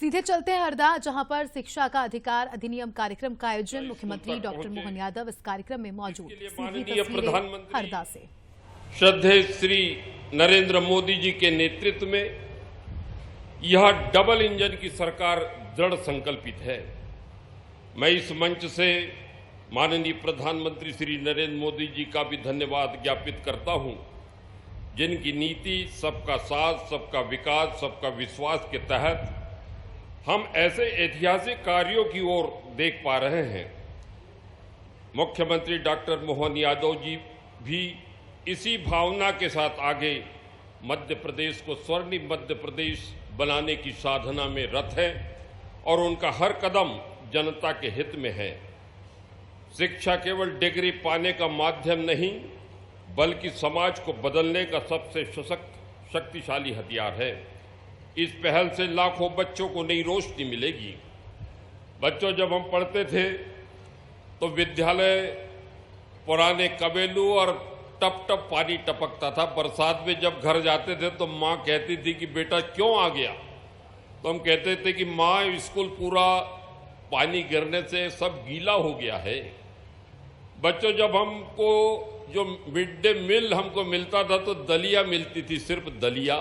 सीधे चलते हैं हरदा, जहां पर शिक्षा का अधिकार अधिनियम कार्यक्रम का आयोजन मुख्यमंत्री डॉक्टर मोहन यादव इस कार्यक्रम में मौजूद। माननीय प्रधानमंत्री हरदा से श्रद्धेय श्री नरेंद्र मोदी जी के नेतृत्व में यह डबल इंजन की सरकार दृढ़ संकल्पित है। मैं इस मंच से माननीय प्रधानमंत्री श्री नरेंद्र मोदी जी का भी धन्यवाद ज्ञापित करता हूं, जिनकी नीति सबका साथ, सबका विकास, सबका विश्वास के तहत हम ऐसे ऐतिहासिक कार्यों की ओर देख पा रहे हैं। मुख्यमंत्री डॉक्टर मोहन यादव जी भी इसी भावना के साथ आगे मध्य प्रदेश को स्वर्णिम मध्य प्रदेश बनाने की साधना में रत है और उनका हर कदम जनता के हित में है। शिक्षा केवल डिग्री पाने का माध्यम नहीं, बल्कि समाज को बदलने का सबसे सशक्त शक्तिशाली हथियार है। इस पहल से लाखों बच्चों को नई रोशनी मिलेगी। बच्चों, जब हम पढ़ते थे तो विद्यालय पुराने कबेलू और टप टप पानी टपकता था। बरसात में जब घर जाते थे तो माँ कहती थी कि बेटा क्यों आ गया, तो हम कहते थे कि माँ स्कूल पूरा पानी गिरने से सब गीला हो गया है। बच्चों, जब हमको जो मिड डे मील हमको मिलता था तो दलिया मिलती थी, सिर्फ दलिया।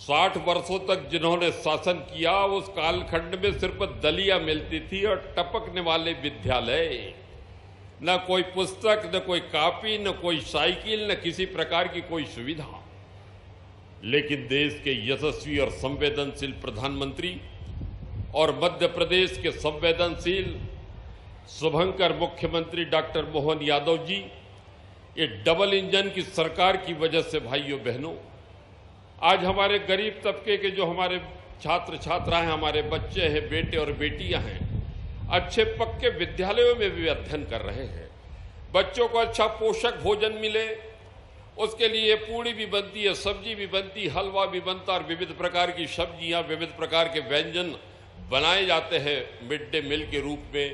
60 वर्षों तक जिन्होंने शासन किया उस कालखंड में सिर्फ दलिया मिलती थी और टपकने वाले विद्यालय, न कोई पुस्तक, न कोई कॉपी, न कोई साइकिल, न किसी प्रकार की कोई सुविधा। लेकिन देश के यशस्वी और संवेदनशील प्रधानमंत्री और मध्य प्रदेश के संवेदनशील शुभंकर मुख्यमंत्री डॉक्टर मोहन यादव जी, ये डबल इंजन की सरकार की वजह से भाइयों बहनों, आज हमारे गरीब तबके के जो हमारे छात्र छात्राएं, हमारे बच्चे हैं, बेटे और बेटियां हैं, अच्छे पक्के विद्यालयों में भी अध्ययन कर रहे हैं। बच्चों को अच्छा पोषक भोजन मिले, उसके लिए पूड़ी भी बनती है, सब्जी भी बनती, हलवा भी बनता और विविध प्रकार की सब्जियां, विविध प्रकार के व्यंजन बनाए जाते हैं मिड डे मील के रूप में,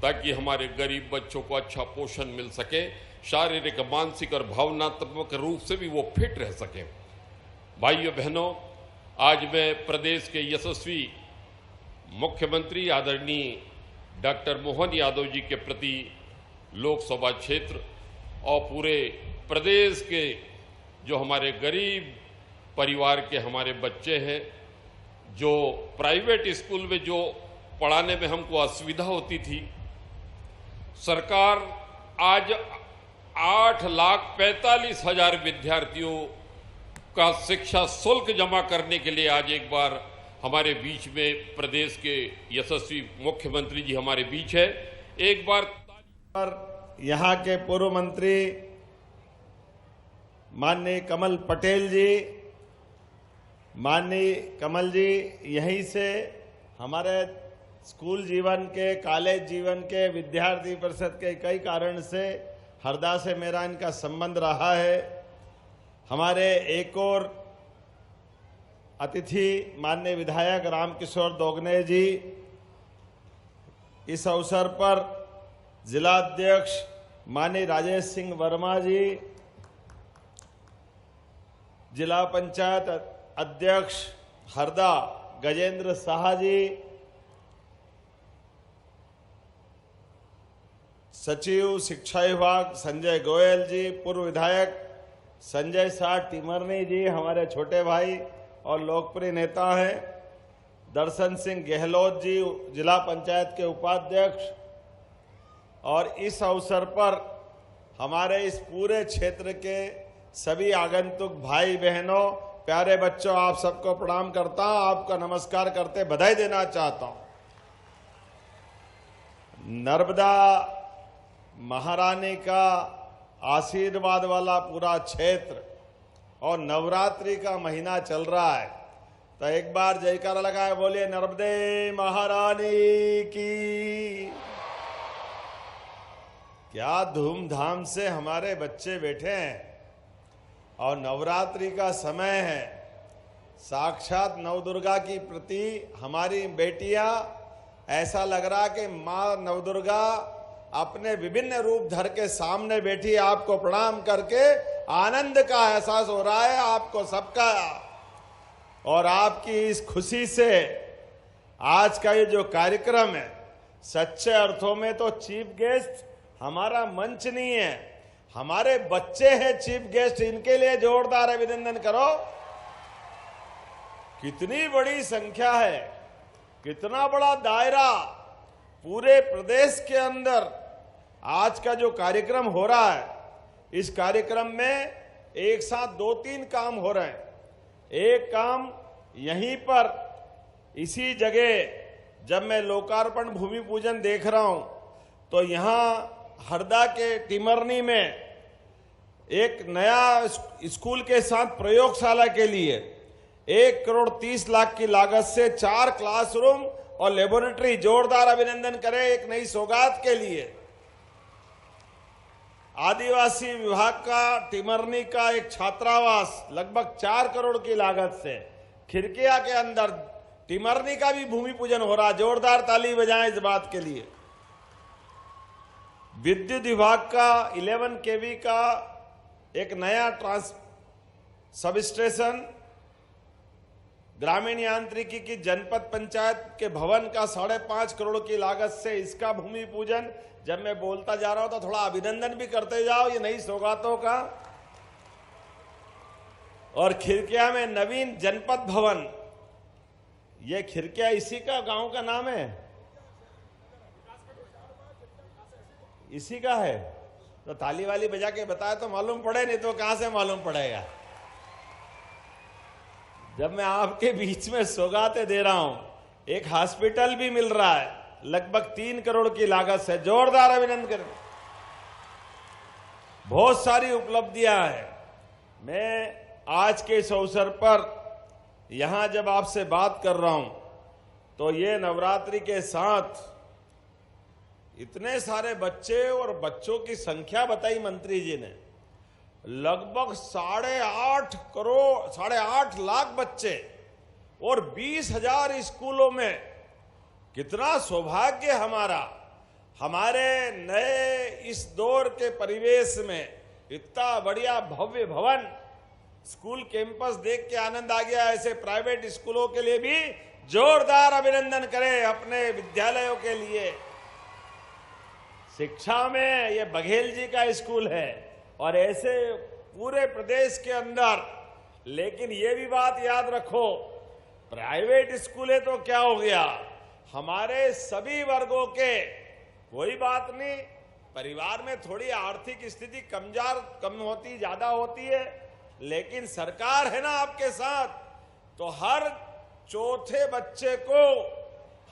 ताकि हमारे गरीब बच्चों को अच्छा पोषण मिल सके, शारीरिक, मानसिक और भावनात्मक रूप से भी वो फिट रह सके। भाइयों बहनों, आज मैं प्रदेश के यशस्वी मुख्यमंत्री आदरणीय डॉक्टर मोहन यादव जी के प्रति लोकसभा क्षेत्र और पूरे प्रदेश के जो हमारे गरीब परिवार के हमारे बच्चे हैं, जो प्राइवेट स्कूल में जो पढ़ाने में हमको असुविधा होती थी, सरकार आज 8,45,000 विद्यार्थियों का शिक्षा शुल्क जमा करने के लिए आज एक बार हमारे बीच में प्रदेश के यशस्वी मुख्यमंत्री जी हमारे बीच है। एक बार यहाँ के पूर्व मंत्री माननीय कमल पटेल जी, माननीय कमल जी यहीं से हमारे स्कूल जीवन के, कॉलेज जीवन के, विद्यार्थी परिषद के कई कारण से हरदा से मेरा इनका संबंध रहा है। हमारे एक और अतिथि माननीय विधायक रामकिशोर दोगने जी, इस अवसर पर जिलाध्यक्ष माननीय राजेश सिंह वर्मा जी, जिला पंचायत अध्यक्ष हरदा गजेंद्र शाह जी, सचिव शिक्षा विभाग संजय गोयल जी, पूर्व विधायक संजय शाह टिमरनी जी, हमारे छोटे भाई और लोकप्रिय नेता हैं, दर्शन सिंह गहलोत जी, जिला पंचायत के उपाध्यक्ष, और इस अवसर पर हमारे इस पूरे क्षेत्र के सभी आगंतुक भाई बहनों, प्यारे बच्चों, आप सबको प्रणाम करता हूं, आपका नमस्कार करते बधाई देना चाहता हूं। नर्मदा महारानी का आशीर्वाद वाला पूरा क्षेत्र और नवरात्रि का महीना चल रहा है, तो एक बार जयकारा लगाए, बोलिए नर्मदे महारानी की। क्या धूमधाम से हमारे बच्चे बैठे हैं और नवरात्रि का समय है। साक्षात नवदुर्गा की प्रति हमारी बेटियां, ऐसा लग रहा कि मां नवदुर्गा अपने विभिन्न रूप धर के सामने बैठी, आपको प्रणाम करके आनंद का एहसास हो रहा है आपको सबका। और आपकी इस खुशी से आज का ये जो कार्यक्रम है, सच्चे अर्थों में तो चीफ गेस्ट हमारा मंच नहीं है, हमारे बच्चे हैं चीफ गेस्ट। इनके लिए जोरदार अभिनंदन करो। कितनी बड़ी संख्या है, कितना बड़ा दायरा, पूरे प्रदेश के अंदर आज का जो कार्यक्रम हो रहा है, इस कार्यक्रम में एक साथ 2-3 काम हो रहे हैं। एक काम यहीं पर इसी जगह जब मैं लोकार्पण भूमि पूजन देख रहा हूं तो यहां हरदा के टिमरनी में एक नया स्कूल के साथ प्रयोगशाला के लिए 1 करोड़ 30 लाख की लागत से 4 क्लासरूम और लेबोरेटरी, जोरदार अभिनंदन करें एक नई सौगात के लिए। आदिवासी विभाग का टिमरनी का एक छात्रावास लगभग 4 करोड़ की लागत से खिरकिया के अंदर टिमरनी का भी भूमि पूजन हो रहा। जोरदार ताली बजाएं इस बात के लिए। विद्युत विभाग का 11 केवी का एक नया सब स्टेशन, ग्रामीण यांत्रिकी की जनपद पंचायत के भवन का 5.5 करोड़ की लागत से इसका भूमि पूजन। जब मैं बोलता जा रहा हूं तो थोड़ा अभिनंदन भी करते जाओ ये नई सौगातों का। और खिरकिया में नवीन जनपद भवन, ये खिरकिया इसी का गांव का नाम है, इसी का है। तो ताली वाली बजा के बताया तो मालूम पड़े, नहीं तो कहां से मालूम पड़ेगा। जब मैं आपके बीच में सौगातें दे रहा हूं, एक हॉस्पिटल भी मिल रहा है लगभग 3 करोड़ की लागत से, जोरदार अभिनंदन करें। बहुत सारी उपलब्धियां हैं। मैं आज के इस अवसर पर यहां जब आपसे बात कर रहा हूं तो ये नवरात्रि के साथ इतने सारे बच्चे और बच्चों की संख्या बताई मंत्री जी ने, लगभग 8.5 लाख बच्चे और 20,000 स्कूलों में। कितना सौभाग्य हमारा, हमारे नए इस दौर के परिवेश में इतना बढ़िया भव्य भवन, स्कूल कैंपस देख के आनंद आ गया। ऐसे प्राइवेट स्कूलों के लिए भी जोरदार अभिनंदन करें, अपने विद्यालयों के लिए। शिक्षा में ये बघेल जी का स्कूल है और ऐसे पूरे प्रदेश के अंदर। लेकिन ये भी बात याद रखो, प्राइवेट स्कूल है तो क्या हो गया, हमारे सभी वर्गों के, कोई बात नहीं, परिवार में थोड़ी आर्थिक स्थिति कम होती ज्यादा होती है, लेकिन सरकार है ना आपके साथ। तो हर चौथे बच्चे को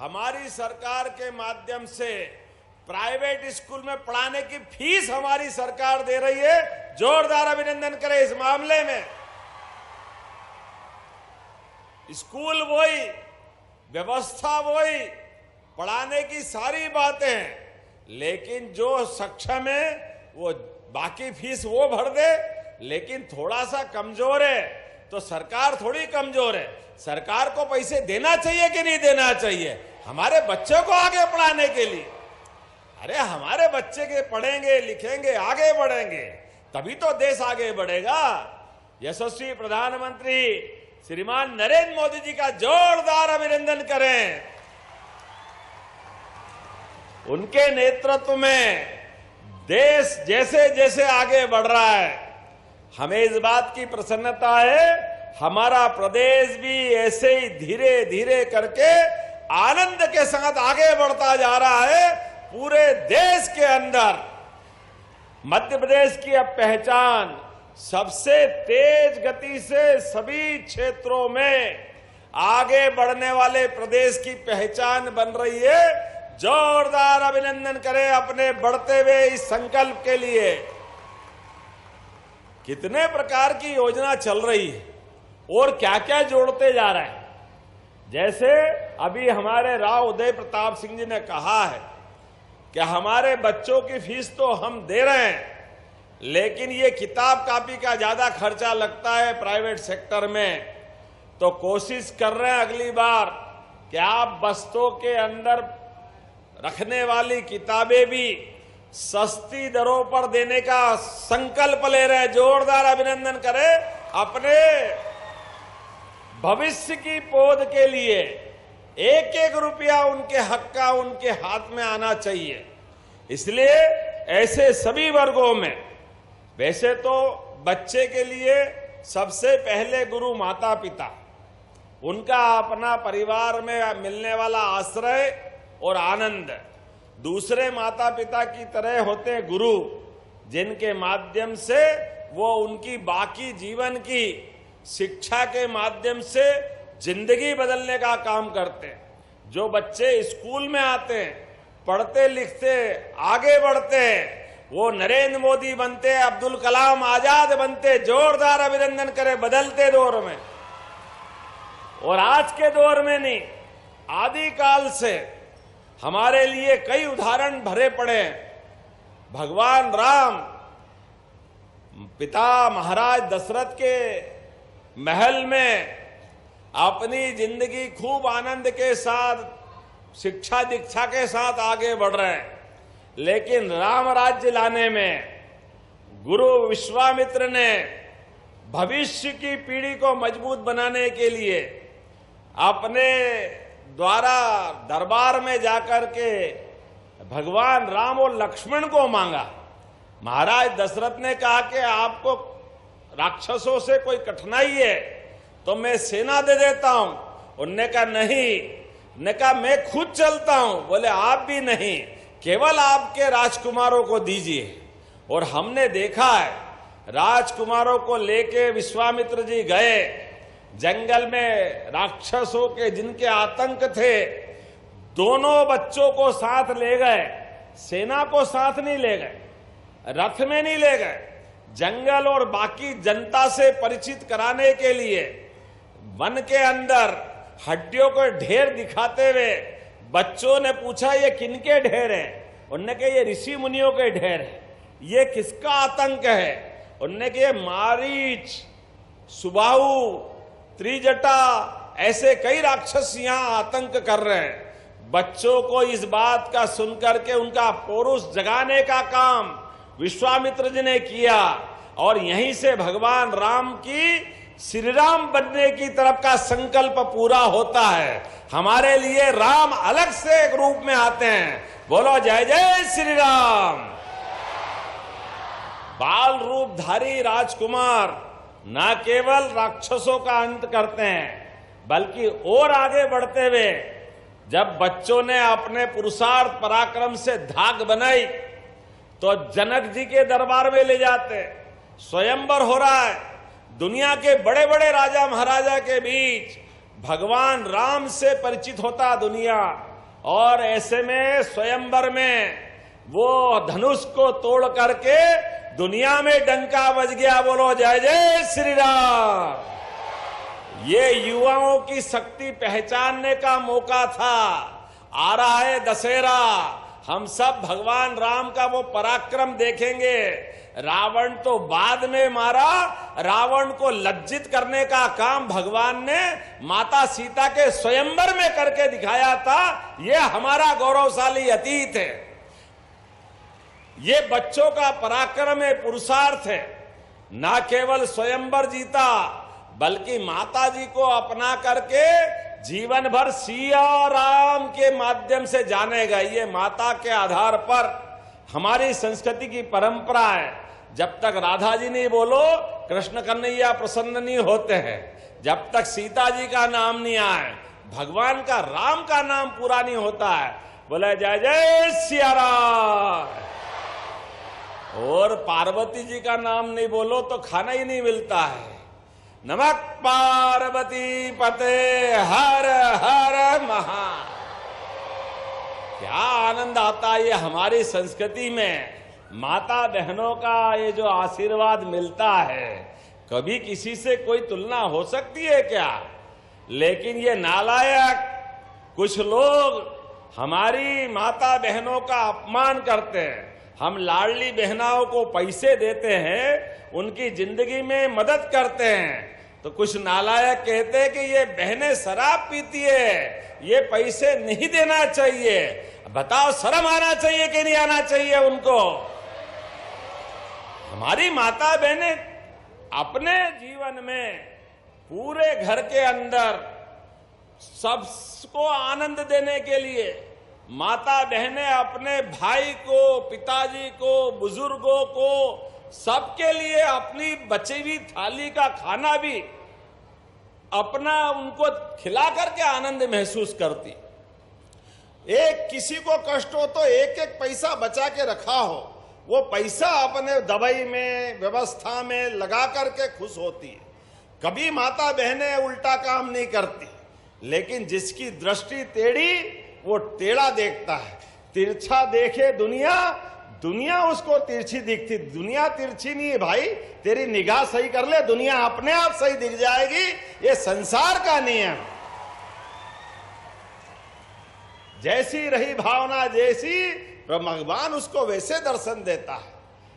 हमारी सरकार के माध्यम से प्राइवेट स्कूल में पढ़ाने की फीस हमारी सरकार दे रही है। जोरदार अभिनंदन करें इस मामले में। स्कूल वही, व्यवस्था वही, पढ़ाने की सारी बातें, लेकिन जो सक्षम है वो बाकी फीस वो भर दे। लेकिन थोड़ा सा कमजोर है तो सरकार थोड़ी कमजोर है, सरकार को पैसे देना चाहिए कि नहीं देना चाहिए हमारे बच्चों को आगे पढ़ाने के लिए। अरे हमारे बच्चे के पढ़ेंगे लिखेंगे आगे बढ़ेंगे तभी तो देश आगे बढ़ेगा। यशस्वी प्रधानमंत्री श्रीमान नरेंद्र मोदी जी का जोरदार अभिनंदन करें। उनके नेतृत्व में देश जैसे जैसे आगे बढ़ रहा है, हमें इस बात की प्रसन्नता है हमारा प्रदेश भी ऐसे ही धीरे धीरे करके आनंद के साथ आगे बढ़ता जा रहा है। पूरे देश के अंदर मध्य प्रदेश की अब पहचान सबसे तेज गति से सभी क्षेत्रों में आगे बढ़ने वाले प्रदेश की पहचान बन रही है। जोरदार अभिनंदन करें अपने बढ़ते हुए इस संकल्प के लिए। कितने प्रकार की योजना चल रही है और क्या क्या जोड़ते जा रहे हैं। जैसे अभी हमारे राव उदय प्रताप सिंह जी ने कहा है कि हमारे बच्चों की फीस तो हम दे रहे हैं, लेकिन ये किताब कापी का ज्यादा खर्चा लगता है प्राइवेट सेक्टर में, तो कोशिश कर रहे हैं अगली बार कि आप बस्तों के अंदर रखने वाली किताबें भी सस्ती दरों पर देने का संकल्प ले रहे हैं। जोरदार अभिनंदन करें अपने भविष्य की पौध के लिए एक एक रुपया उनके हक का उनके हाथ में आना चाहिए। इसलिए ऐसे सभी वर्गों में, वैसे तो बच्चे के लिए सबसे पहले गुरु माता पिता, उनका अपना परिवार में मिलने वाला आश्रय और आनंद, दूसरे माता पिता की तरह होते गुरु, जिनके माध्यम से वो उनकी बाकी जीवन की शिक्षा के माध्यम से जिंदगी बदलने का काम करते हैं। जो बच्चे स्कूल में आते हैं, पढ़ते लिखते आगे बढ़ते हैं, वो नरेंद्र मोदी बनते, अब्दुल कलाम आजाद बनते, जोरदार अभिनंदन करें बदलते दौर में। और आज के दौर में नहीं, आदिकाल से हमारे लिए कई उदाहरण भरे पड़े हैं। भगवान राम पिता महाराज दशरथ के महल में अपनी जिंदगी खूब आनंद के साथ, शिक्षा दीक्षा के साथ आगे बढ़ रहे हैं, लेकिन राम राज्य लाने में गुरु विश्वामित्र ने भविष्य की पीढ़ी को मजबूत बनाने के लिए अपने द्वारा दरबार में जाकर के भगवान राम और लक्ष्मण को मांगा। महाराज दशरथ ने कहा कि आपको राक्षसों से कोई कठिनाई है तो मैं सेना दे देता हूं। उनने कहा नहीं, ने कहा मैं खुद चलता हूं। बोले आप भी नहीं, केवल आपके राजकुमारों को दीजिए। और हमने देखा है, राजकुमारों को लेके विश्वामित्र जी गए जंगल में, राक्षसों के जिनके आतंक थे, दोनों बच्चों को साथ ले गए, सेना को साथ नहीं ले गए, रथ में नहीं ले गए, जंगल और बाकी जनता से परिचित कराने के लिए वन के अंदर हड्डियों को ढेर दिखाते हुए बच्चों ने पूछा ये किनके ढेर हैं? उन्होंने कहा ये ऋषि मुनियों के ढेर है। ये किसका आतंक है? उन्होंने कहा मारीच, सुबाहु, त्रिजटा, ऐसे कई राक्षस यहां आतंक कर रहे हैं। बच्चों को इस बात का सुनकर के उनका पौरुष जगाने का काम विश्वामित्र जी ने किया और यहीं से भगवान राम की श्री राम बनने की तरफ का संकल्प पूरा होता है। हमारे लिए राम अलग से एक रूप में आते हैं। बोलो जय जय श्री राम। बाल रूपधारी राजकुमार न केवल राक्षसों का अंत करते हैं, बल्कि और आगे बढ़ते हुए जब बच्चों ने अपने पुरुषार्थ पराक्रम से धाक बनाई तो जनक जी के दरबार में ले जाते। स्वयंवर हो रहा है, दुनिया के बड़े बड़े राजा महाराजा के बीच भगवान राम से परिचित होता दुनिया। और ऐसे में स्वयंवर में वो धनुष को तोड़ करके दुनिया में डंका बज गया। बोलो जय जय श्री राम। ये युवाओं की शक्ति पहचानने का मौका था। आ रहा है दशहरा, हम सब भगवान राम का वो पराक्रम देखेंगे। रावण तो बाद में मारा, रावण को लज्जित करने का काम भगवान ने माता सीता के स्वयंवर में करके दिखाया था। ये हमारा गौरवशाली अतीत है। ये बच्चों का पराक्रम है, पुरुषार्थ है। ना केवल स्वयंवर जीता, बल्कि माता जी को अपना करके जीवन भर सिया राम के माध्यम से जाने गए। ये माता के आधार पर हमारी संस्कृति की परंपरा है। जब तक राधा जी नहीं बोलो, कृष्ण कन्हैया प्रसन्न नहीं होते हैं। जब तक सीता जी का नाम नहीं आए, भगवान का राम का नाम पूरा नहीं होता है। बोले जय जय सिया राम। और पार्वती जी का नाम नहीं बोलो तो खाना ही नहीं मिलता है। नमः पार्वती पते हर हर महा। क्या आनंद आता है ये हमारी संस्कृति में। माता बहनों का ये जो आशीर्वाद मिलता है, कभी किसी से कोई तुलना हो सकती है क्या? लेकिन ये नालायक कुछ लोग हमारी माता बहनों का अपमान करते हैं। हम लाडली बहनाओं को पैसे देते हैं, उनकी जिंदगी में मदद करते हैं, तो कुछ नालायक कहते हैं कि ये बहनें शराब पीती है, ये पैसे नहीं देना चाहिए। बताओ, शर्म आना चाहिए कि नहीं आना चाहिए उनको? हमारी माता बहनें अपने जीवन में पूरे घर के अंदर सबको आनंद देने के लिए माता बहनें अपने भाई को, पिताजी को, बुजुर्गों को, सबके लिए अपनी बची हुई थाली का खाना भी अपना उनको खिला करके आनंद महसूस करती। एक किसी को कष्ट हो तो एक एक पैसा बचा के रखा हो, वो पैसा अपने दवाई में, व्यवस्था में लगा करके खुश होती है। कभी माता बहनें उल्टा काम नहीं करती, लेकिन जिसकी दृष्टि टेढ़ी वो टेढ़ा देखता है। तिरछा देखे दुनिया, दुनिया उसको तिरछी दिखती। दुनिया तिरछी नहीं है भाई, तेरी निगाह सही कर ले, दुनिया अपने आप सही दिख जाएगी। ये संसार का नियम। जैसी रही भावना, जैसी भगवान उसको वैसे दर्शन देता है।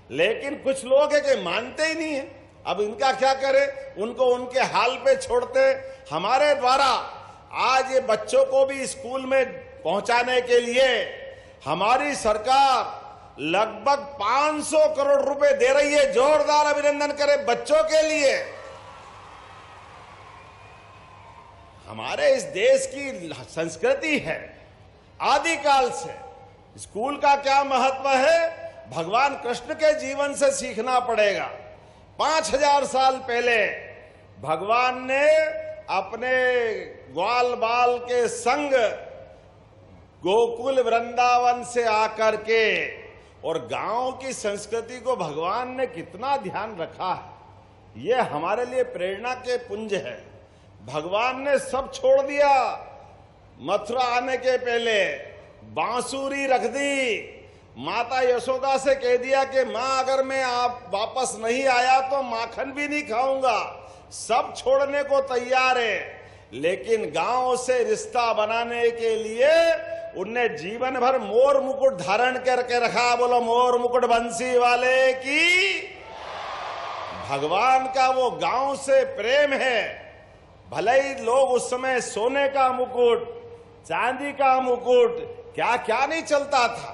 लेकिन कुछ लोग है कि मानते ही नहीं है। अब इनका क्या करें, उनको उनके हाल पे छोड़ते। हमारे द्वारा आज ये बच्चों को भी स्कूल में पहुंचाने के लिए हमारी सरकार लगभग 500 करोड़ रुपए दे रही है। जोरदार अभिनंदन करें बच्चों के लिए। हमारे इस देश की संस्कृति है आदिकाल से। स्कूल का क्या महत्व है, भगवान कृष्ण के जीवन से सीखना पड़ेगा। 5000 साल पहले भगवान ने अपने ग्वाल बाल के संग गोकुल वृंदावन से आकर के, और गांव की संस्कृति को भगवान ने कितना ध्यान रखा है, ये हमारे लिए प्रेरणा के पुंज है। भगवान ने सब छोड़ दिया। मथुरा आने के पहले बांसुरी रख दी। माता यशोदा से कह दिया कि मां अगर मैं आप वापस नहीं आया तो माखन भी नहीं खाऊंगा। सब छोड़ने को तैयार है, लेकिन गांव से रिश्ता बनाने के लिए उनने जीवन भर मोर मुकुट धारण करके रखा। बोलो मोर मुकुट बंसी वाले की। भगवान का वो गांव से प्रेम है। भले ही लोग उस समय सोने का मुकुट, चांदी का मुकुट, क्या क्या नहीं चलता था,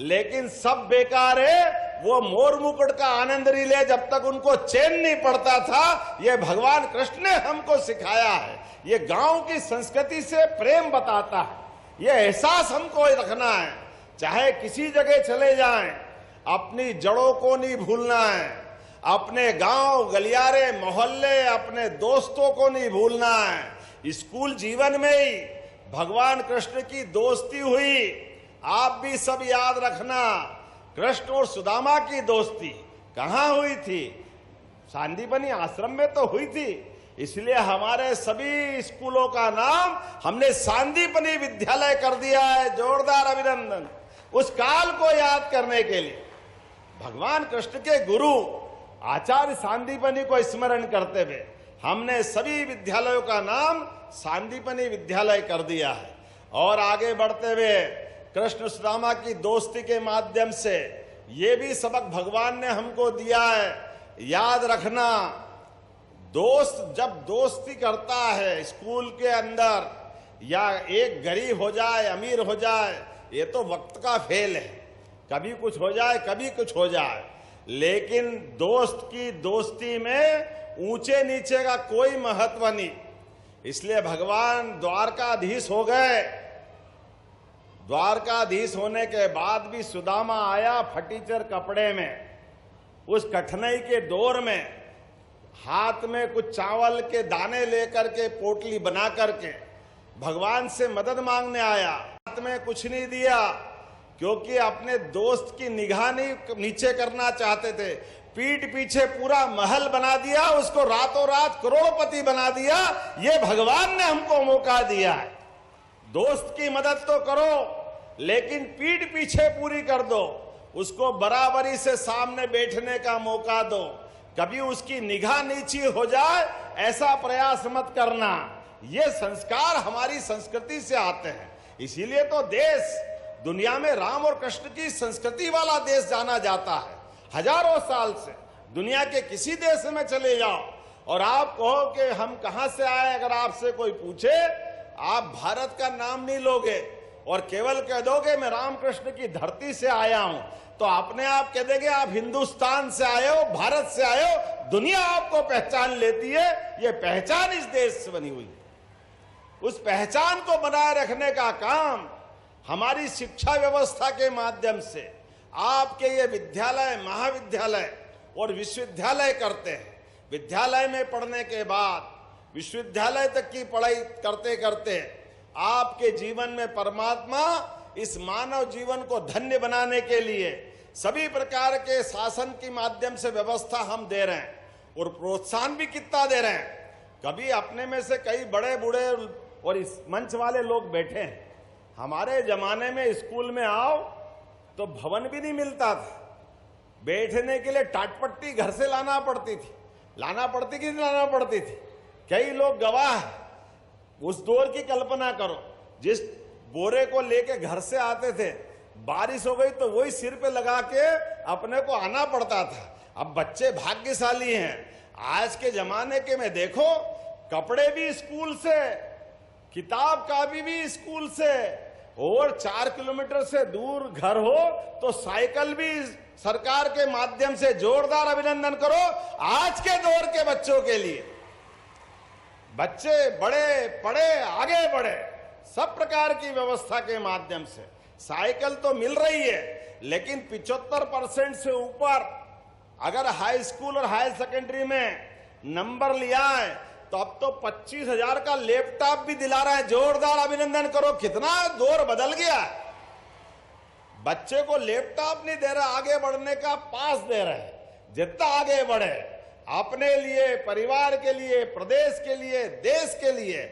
लेकिन सब बेकार है। वो मोर मुकुट का आनंद नहीं ले जब तक उनको चैन नहीं पड़ता था। ये भगवान कृष्ण ने हमको सिखाया है। ये गांव की संस्कृति से प्रेम बताता है। ये एहसास हमको रखना है। चाहे किसी जगह चले जाएं, अपनी जड़ों को नहीं भूलना है। अपने गांव, गलियारे, मोहल्ले, अपने दोस्तों को नहीं भूलना है। स्कूल जीवन में ही भगवान कृष्ण की दोस्ती हुई। आप भी सब याद रखना, कृष्ण और सुदामा की दोस्ती कहां हुई थी? सांदीपनी आश्रम में तो हुई थी। इसलिए हमारे सभी स्कूलों का नाम हमने सांदीपनी विद्यालय कर दिया है। जोरदार अभिनंदन। उस काल को याद करने के लिए भगवान कृष्ण के गुरु आचार्य सांदीपनी को स्मरण करते हुए हमने सभी विद्यालयों का नाम सांदीपनी विद्यालय कर दिया है। और आगे बढ़ते हुए कृष्ण सुदामा की दोस्ती के माध्यम से ये भी सबक भगवान ने हमको दिया है। याद रखना, दोस्त जब दोस्ती करता है स्कूल के अंदर, या एक गरीब हो जाए, अमीर हो जाए, ये तो वक्त का खेल है। कभी कुछ हो जाए, कभी कुछ हो जाए, लेकिन दोस्त की दोस्ती में ऊंचे नीचे का कोई महत्व नहीं। इसलिए भगवान द्वारकाधीश हो गए। द्वारकाधीश होने के बाद भी सुदामा आया फटीचर कपड़े में। उस कठिनाई के दौर में हाथ में कुछ चावल के दाने लेकर के पोटली बना करके भगवान से मदद मांगने आया। हाथ में कुछ नहीं दिया, क्योंकि अपने दोस्त की निगाह नहीं नीचे करना चाहते थे। पीठ पीछे पूरा महल बना दिया, उसको रातों रात करोड़पति बना दिया। ये भगवान ने हमको मौका दिया है। दोस्त की मदद तो करो, लेकिन पीठ पीछे पूरी कर दो। उसको बराबरी से सामने बैठने का मौका दो। कभी उसकी निगाह नीची हो जाए ऐसा प्रयास मत करना। ये संस्कार हमारी संस्कृति से आते हैं। इसीलिए तो देश दुनिया में राम और कृष्ण की संस्कृति वाला देश जाना जाता है। हजारों साल से दुनिया के किसी देश में चले जाओ और आप कहो कि हम कहां से आए, अगर आपसे कोई पूछे, आप भारत का नाम नहीं लोगे और केवल कह दोगे मैं रामकृष्ण की धरती से आया हूं। तो अपने आप कह देंगे आप हिंदुस्तान से आए हो, भारत से आए हो, दुनिया आपको पहचान लेती है। ये पहचान इस देश से बनी हुई है। उस पहचान को बनाए रखने का काम हमारी शिक्षा व्यवस्था के माध्यम से आपके ये विद्यालय, महाविद्यालय और विश्वविद्यालय करते हैं। विद्यालय में पढ़ने के बाद विश्वविद्यालय तक की पढ़ाई करते करते आपके जीवन में परमात्मा इस मानव जीवन को धन्य बनाने के लिए सभी प्रकार के शासन के माध्यम से व्यवस्था हम दे रहे हैं और प्रोत्साहन भी कितना दे रहे हैं। कभी अपने में से कई बड़े बूढ़े और इस मंच वाले लोग बैठे हैं, हमारे जमाने में स्कूल में आओ तो भवन भी नहीं मिलता था, बैठने के लिए टाटपट्टी घर से लाना पड़ती थी। लाना पड़ती कि नहीं लाना पड़ती थी? कई लोग गवाह है। उस दौर की कल्पना करो, जिस बोरे को लेके घर से आते थे, बारिश हो गई तो वही सिर पे लगा के अपने को आना पड़ता था। अब बच्चे भाग्यशाली हैं। आज के जमाने के में देखो, कपड़े भी स्कूल से, किताब कापी भी स्कूल से, और 4 किलोमीटर से दूर घर हो तो साइकिल भी सरकार के माध्यम से। जोरदार अभिनंदन करो आज के दौर के बच्चों के लिए। बच्चे बड़े पढ़े, आगे बढ़े, सब प्रकार की व्यवस्था के माध्यम से। साइकिल तो मिल रही है, लेकिन 75% से ऊपर अगर हाई स्कूल और हायर सेकेंडरी में नंबर लिया है तो अब तो 25,000 का लैपटॉप भी दिला रहा है। जोरदार अभिनंदन करो, कितना दौर बदल गया। बच्चे को लैपटॉप नहीं दे रहा, आगे बढ़ने का पास दे रहे हैं। जितना आगे बढ़े अपने लिए, परिवार के लिए, प्रदेश के लिए, देश के लिए,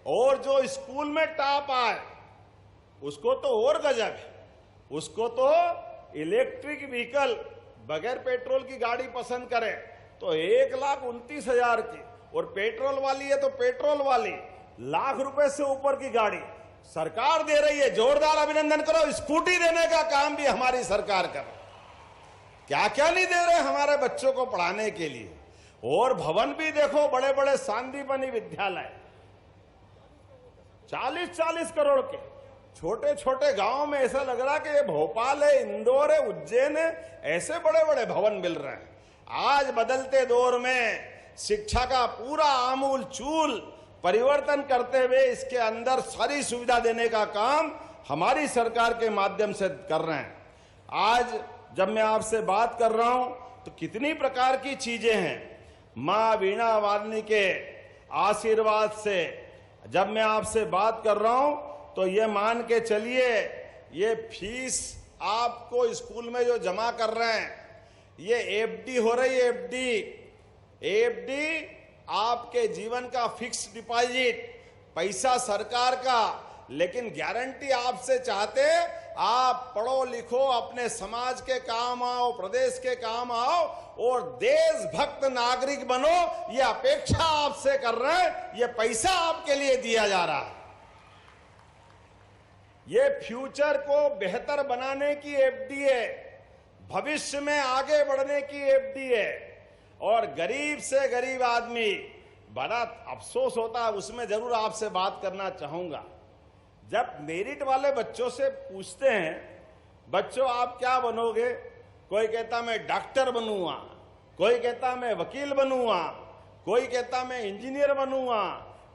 और जो स्कूल में टॉप आए उसको तो और गजब है। उसको तो इलेक्ट्रिक व्हीकल, बगैर पेट्रोल की गाड़ी पसंद करे तो 1,29,000 की, और पेट्रोल वाली है तो पेट्रोल वाली लाख रुपए से ऊपर की गाड़ी सरकार दे रही है। जोरदार अभिनंदन करो। स्कूटी देने का काम भी हमारी सरकार कर रही। क्या क्या नहीं दे रहे हमारे बच्चों को पढ़ाने के लिए। और भवन भी देखो, बड़े बड़े सांदीपनी विद्यालय 40-40 करोड़ के। छोटे छोटे गांव में ऐसा लग रहा कि ये भोपाल है, इंदौर है, उज्जैन है, ऐसे बड़े बड़े भवन मिल रहे हैं। आज बदलते दौर में शिक्षा का पूरा आमूल चूल परिवर्तन करते हुए इसके अंदर सारी सुविधा देने का काम हमारी सरकार के माध्यम से कर रहे हैं। आज जब मैं आपसे बात कर रहा हूं तो कितनी प्रकार की चीजें हैं। मां वीणा वादनी के आशीर्वाद से जब मैं आपसे बात कर रहा हूं तो ये मान के चलिए, ये फीस आपको स्कूल में जो जमा कर रहे हैं, ये एफडी हो रही है। एफडी आपके जीवन का फिक्स डिपॉजिट, पैसा सरकार का, लेकिन गारंटी आपसे चाहते आप पढ़ो लिखो, अपने समाज के काम आओ, प्रदेश के काम आओ और देशभक्त नागरिक बनो। ये अपेक्षा आपसे कर रहे हैं, ये पैसा आपके लिए दिया जा रहा है। ये फ्यूचर को बेहतर बनाने की एफडी है, भविष्य में आगे बढ़ने की एफडी है। और गरीब से गरीब आदमी, बड़ा अफसोस होता है, उसमें जरूर आपसे बात करना चाहूंगा। जब मेरिट वाले बच्चों से पूछते हैं, बच्चों आप क्या बनोगे, कोई कहता मैं डॉक्टर बनूंगा, कोई कहता मैं वकील बनूंगा, कोई कहता मैं इंजीनियर बनूंगा,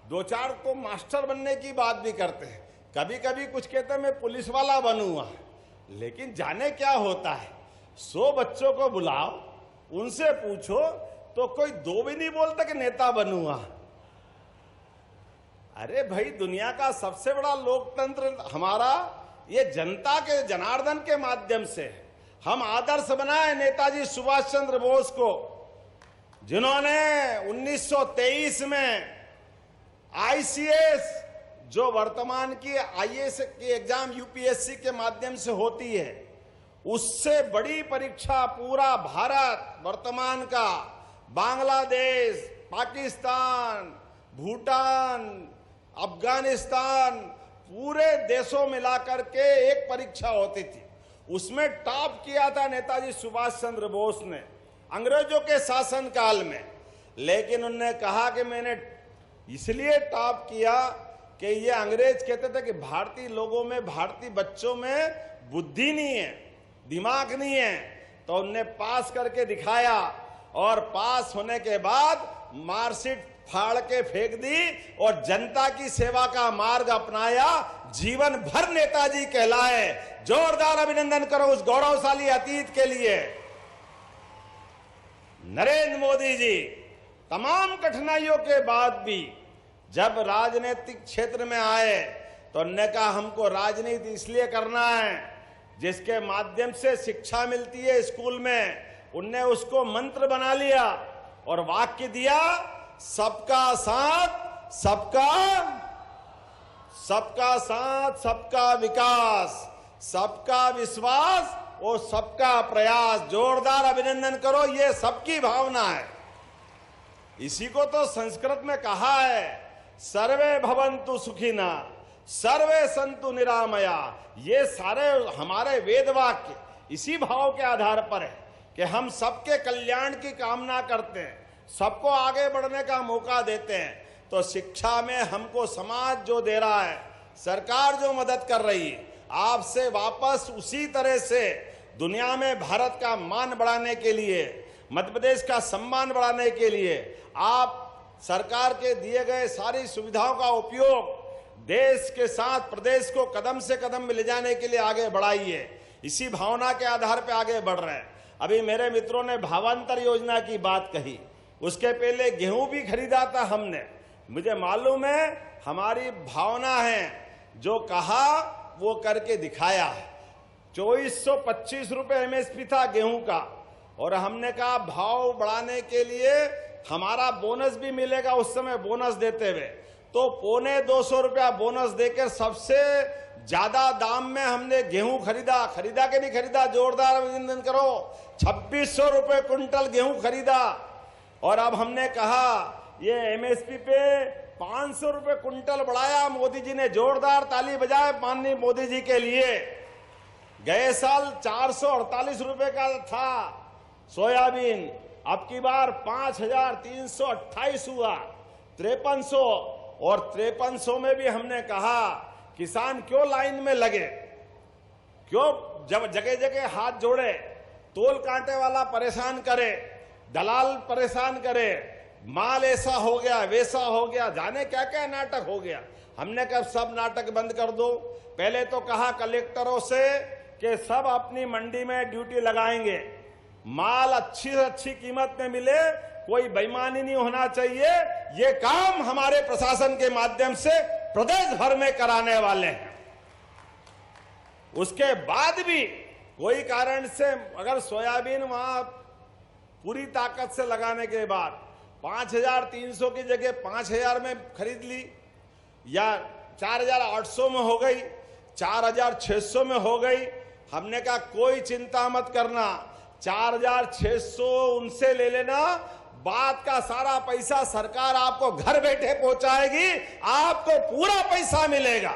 2-4 तो मास्टर बनने की बात भी करते हैं, कभी कभी कुछ कहते हैं मैं पुलिस वाला बनूंगा। लेकिन जाने क्या होता है, 100 बच्चों को बुलाओ, उनसे पूछो तो कोई 2 भी नहीं बोलता कि नेता बनूंगा। अरे भाई, दुनिया का सबसे बड़ा लोकतंत्र हमारा ये जनता के जनार्दन के माध्यम से। हम आदर्श बनाए नेताजी सुभाष चंद्र बोस को, जिन्होंने 1923 में आईसीएस, जो वर्तमान की आईएएस की एग्जाम यूपीएससी के माध्यम से होती है, उससे बड़ी परीक्षा पूरा भारत वर्तमान का, बांग्लादेश, पाकिस्तान, भूटान, अफगानिस्तान, पूरे देशों मिलाकर के एक परीक्षा होती थी। उसमें टॉप किया था नेताजी सुभाष चंद्र बोस ने अंग्रेजों के शासन काल में। लेकिन उन्होंने कहा कि मैंने इसलिए टॉप किया कि ये अंग्रेज कहते थे कि भारतीय लोगों में, भारतीय बच्चों में बुद्धि नहीं है, दिमाग नहीं है, तो उनने पास करके दिखाया और पास होने के बाद मार्कशीट फाड़ के फेंक दी और जनता की सेवा का मार्ग अपनाया। जीवन भर नेताजी कहलाए। जोरदार अभिनंदन करो उस गौरवशाली अतीत के लिए। नरेंद्र मोदी जी तमाम कठिनाइयों के बाद भी जब राजनीतिक क्षेत्र में आए तो उन्होंने कहा हमको राजनीति इसलिए करना है जिसके माध्यम से शिक्षा मिलती है स्कूल में। उनने उसको मंत्र बना लिया और वाक्य दिया, सबका साथ सबका विकास, सबका विश्वास और सबका प्रयास। जोरदार अभिनंदन करो, ये सबकी भावना है। इसी को तो संस्कृत में कहा है, सर्वे भवन्तु सुखिना सर्वे सन्तु निरामया। ये सारे हमारे वेद वाक्य इसी भाव के आधार पर है कि हम सबके कल्याण की कामना करते हैं, सबको आगे बढ़ने का मौका देते हैं। तो शिक्षा में हमको समाज जो दे रहा है, सरकार जो मदद कर रही है, आपसे वापस उसी तरह से दुनिया में भारत का मान बढ़ाने के लिए, मध्य प्रदेश का सम्मान बढ़ाने के लिए आप सरकार के दिए गए सारी सुविधाओं का उपयोग देश के साथ प्रदेश को कदम से कदम में ले जाने के लिए आगे बढ़ाइए। इसी भावना के आधार पर आगे बढ़ रहे हैं। अभी मेरे मित्रों ने भावांतर योजना की बात कही, उसके पहले गेहूं भी खरीदा था हमने। मुझे मालूम है हमारी भावना है, जो कहा वो करके दिखाया। 2425 रुपए एमएसपी था गेहूं का और हमने कहा भाव बढ़ाने के लिए हमारा बोनस भी मिलेगा। उस समय बोनस देते हुए तो 250 रुपया बोनस देकर सबसे ज्यादा दाम में हमने गेहूं खरीदा के नहीं खरीदा, जोरदार अभिनंदन करो। 2600 रुपए कुंटल गेहूं खरीदा और अब हमने कहा ये एमएसपी पे 500 रुपए कुंटल बढ़ाया। मोदी जी ने जोरदार ताली बजाए माननीय मोदी जी के लिए। गए साल 448 रुपए का था सोयाबीन, अब की बार 5328 हुआ, 5300। और 5300 में भी हमने कहा किसान क्यों लाइन में लगे, क्यों जब जगह जगह हाथ जोड़े, तोल कांटे वाला परेशान करे, दलाल परेशान करे, माल ऐसा हो गया वैसा हो गया, जाने क्या क्या नाटक हो गया। हमने कहा सब नाटक बंद कर दो। पहले तो कहा कलेक्टरों से कि सब अपनी मंडी में ड्यूटी लगाएंगे, माल अच्छी से अच्छी कीमत में मिले, कोई बेईमानी नहीं होना चाहिए। ये काम हमारे प्रशासन के माध्यम से प्रदेश भर में कराने वाले हैं। उसके बाद भी कोई कारण से अगर सोयाबीन वहां पूरी ताकत से लगाने के बाद 5300 की जगह 5000 में खरीद ली या 4800 में हो गई, 4600 में हो गई, हमने कहा कोई चिंता मत करना, 4600 उनसे ले लेना, बात का सारा पैसा सरकार आपको घर बैठे पहुंचाएगी, आपको पूरा पैसा मिलेगा।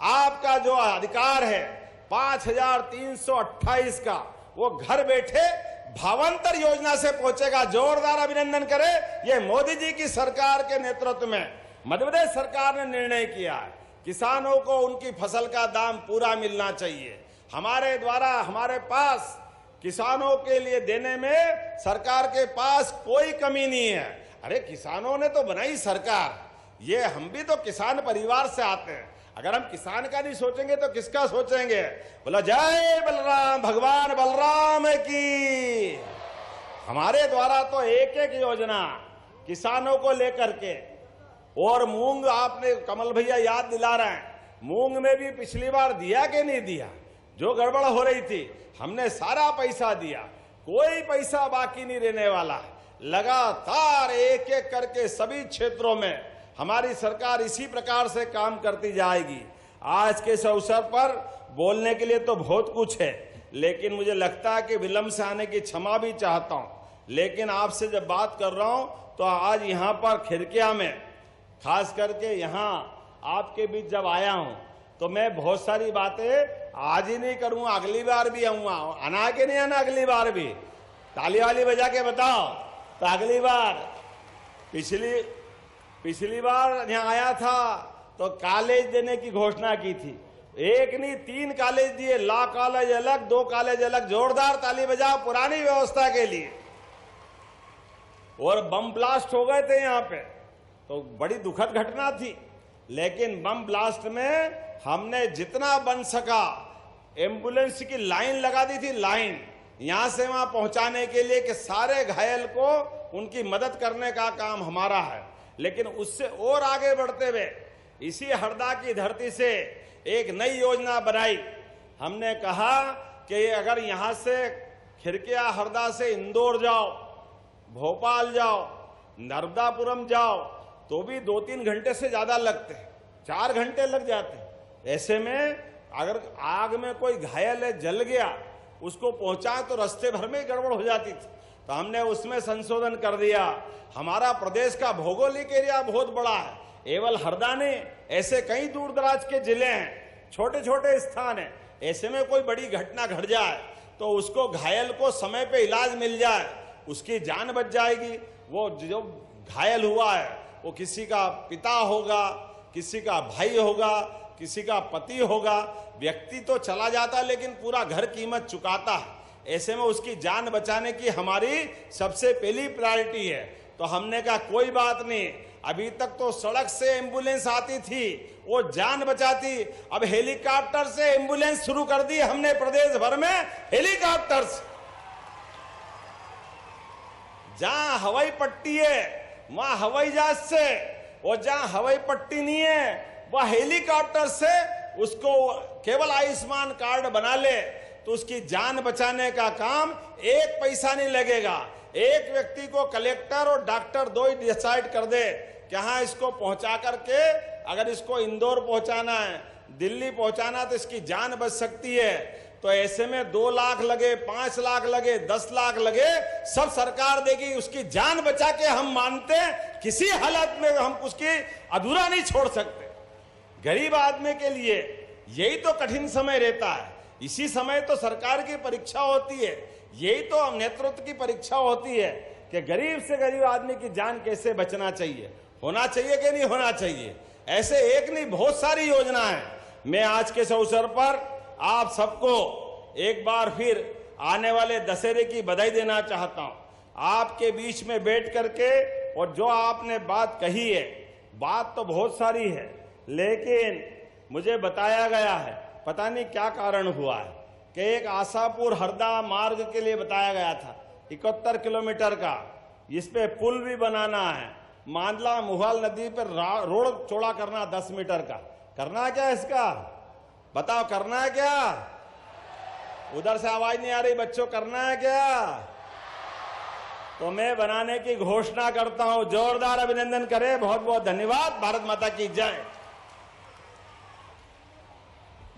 आपका जो अधिकार है 5328 का वो घर बैठे भावांतर योजना से पहुंचेगा। जोरदार अभिनंदन करें। ये मोदी जी की सरकार के नेतृत्व में मध्य प्रदेश सरकार ने निर्णय किया है, किसानों को उनकी फसल का दाम पूरा मिलना चाहिए। हमारे द्वारा हमारे पास किसानों के लिए देने में सरकार के पास कोई कमी नहीं है। अरे किसानों ने तो बनाई सरकार, ये हम भी तो किसान परिवार से आते हैं। अगर हम किसान का नहीं सोचेंगे तो किसका सोचेंगे? बोला जय बलराम, भगवान बलराम की। हमारे द्वारा तो एक एक योजना किसानों को लेकर के, और मूंग आपने कमल भैया याद दिला रहे हैं, मूंग में भी पिछली बार दिया कि नहीं दिया? जो गड़बड़ हो रही थी हमने सारा पैसा दिया, कोई पैसा बाकी नहीं रहने वाला। लगातार एक एक करके सभी क्षेत्रों में हमारी सरकार इसी प्रकार से काम करती जाएगी। आज के इस अवसर पर बोलने के लिए तो बहुत कुछ है, लेकिन मुझे लगता है कि विलंब से आने की क्षमा भी चाहता हूं। लेकिन आपसे जब बात कर रहा हूं तो आज यहां पर खिड़किया में, खास करके यहां आपके बीच जब आया हूं तो मैं बहुत सारी बातें आज ही नहीं करूंगा, अगली बार भी आऊंगा। आना के नहीं आना अगली बार भी? ताली वाली बजा के बताओ तो अगली बार। पिछली बार यहाँ आया था तो कॉलेज देने की घोषणा की थी, एक नहीं 3 कॉलेज दिए, लॉ कॉलेज अलग, 2 कॉलेज अलग। जोरदार ताली बजाओ पुरानी व्यवस्था के लिए। और बम ब्लास्ट हो गए थे यहाँ पे, तो बड़ी दुखद घटना थी, लेकिन बम ब्लास्ट में हमने जितना बन सका एम्बुलेंस की लाइन लगा दी थी, लाइन यहां से वहां पहुंचाने के लिए कि सारे घायल को उनकी मदद करने का काम हमारा है। लेकिन उससे और आगे बढ़ते हुए इसी हरदा की धरती से एक नई योजना बनाई। हमने कहा कि अगर यहां से खिरकिया हरदा से इंदौर जाओ, भोपाल जाओ, नर्मदापुरम जाओ, तो भी 2-3 घंटे से ज्यादा लगते, 4 घंटे लग जाते। ऐसे में अगर आग में कोई घायल है, जल गया, उसको पहुंचाए तो रास्ते भर में ही गड़बड़ हो जाती थी। तो हमने उसमें संशोधन कर दिया। हमारा प्रदेश का भौगोलिक एरिया बहुत बड़ा है, केवल हरदा नहीं, ऐसे कई दूर दराज के जिले हैं, छोटे छोटे स्थान हैं। ऐसे में कोई बड़ी घटना घट जाए तो उसको घायल को समय पे इलाज मिल जाए, उसकी जान बच जाएगी। वो जो घायल हुआ है वो किसी का पिता होगा, किसी का भाई होगा, किसी का पति होगा। व्यक्ति तो चला जाता लेकिन पूरा घर कीमत चुकाता है। ऐसे में उसकी जान बचाने की हमारी सबसे पहली प्रायोरिटी है। तो हमने कहा कोई बात नहीं, अभी तक तो सड़क से एम्बुलेंस आती थी, वो जान बचाती, अब हेलीकॉप्टर से एम्बुलेंस शुरू कर दी हमने प्रदेश भर में। हेलीकॉप्टर से जहां हवाई पट्टी है वहां हवाई जहाज से, और जहां हवाई पट्टी नहीं है वह हेलीकॉप्टर से उसको केवल आयुष्मान कार्ड बना ले तो उसकी जान बचाने का काम 1 पैसा नहीं लगेगा। एक व्यक्ति को कलेक्टर और डॉक्टर 2 ही डिसाइड कर दे कि हाँ इसको पहुंचा करके, अगर इसको इंदौर पहुंचाना है, दिल्ली पहुंचाना, तो इसकी जान बच सकती है। तो ऐसे में 2 लाख लगे, 5 लाख लगे, 10 लाख लगे, सब सरकार देगी। उसकी जान बचा के हम मानते हैं, किसी हालत में हम उसकी अधूरा नहीं छोड़ सकते। गरीब आदमी के लिए यही तो कठिन समय रहता है। इसी समय तो सरकार की परीक्षा होती है, यही तो नेतृत्व की परीक्षा होती है कि गरीब से गरीब आदमी की जान कैसे बचना चाहिए, होना चाहिए कि नहीं होना चाहिए। ऐसे एक नहीं, बहुत सारी योजना है। मैं आज के इस अवसर पर आप सबको एक बार फिर आने वाले दशहरे की बधाई देना चाहता हूं। आपके बीच में बैठ करके, और जो आपने बात कही है, बात तो बहुत सारी है, लेकिन मुझे बताया गया है, पता नहीं क्या कारण हुआ है, कि एक आशापुर हरदा मार्ग के लिए बताया गया था 71 किलोमीटर का, इस पे पुल भी बनाना है। मांडला मुहाल नदी पर रोड चौड़ा करना 10 मीटर का। करना क्या इसका बताओ, करना है क्या? उधर से आवाज नहीं आ रही बच्चों, करना है क्या? तो मैं बनाने की घोषणा करता हूं। जोरदार अभिनंदन करें। बहुत बहुत धन्यवाद। भारत माता की जय।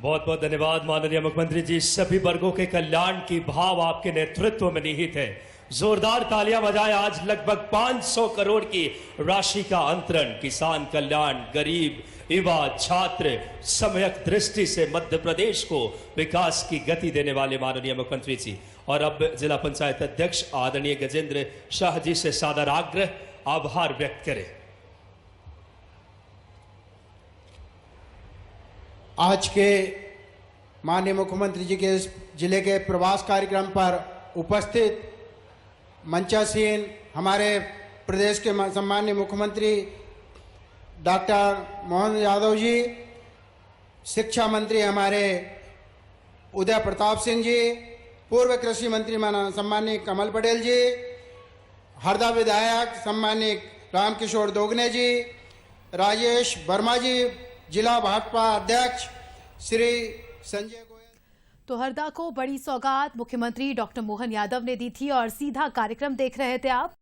बहुत बहुत धन्यवाद माननीय मुख्यमंत्री जी। सभी वर्गों के कल्याण की भाव आपके नेतृत्व में निहित है। जोरदार तालियां बजाएं। आज लगभग 500 करोड़ की राशि का अंतरण किसान कल्याण, गरीब, युवा, छात्र, सम्यक दृष्टि से मध्य प्रदेश को विकास की गति देने वाले माननीय मुख्यमंत्री जी। और अब जिला पंचायत अध्यक्ष आदरणीय गजेंद्र शाह जी से सादर आग्रह, आभार व्यक्त करें। आज के माननीय मुख्यमंत्री जी के जिले के प्रवास कार्यक्रम पर उपस्थित मंचासीन हमारे प्रदेश के सम्माननीय मुख्यमंत्री डॉक्टर मोहन यादव जी, शिक्षा मंत्री हमारे उदय प्रताप सिंह जी, पूर्व कृषि मंत्री सम्माननीय कमल पटेल जी, हरदा विधायक सम्माननीय रामकिशोर दोगने जी, राजेश वर्मा जी, जिला भाजपा अध्यक्ष श्री संजय गोयल। तो हरदा को बड़ी सौगात मुख्यमंत्री डॉक्टर मोहन यादव ने दी थी और सीधा कार्यक्रम देख रहे थे आप।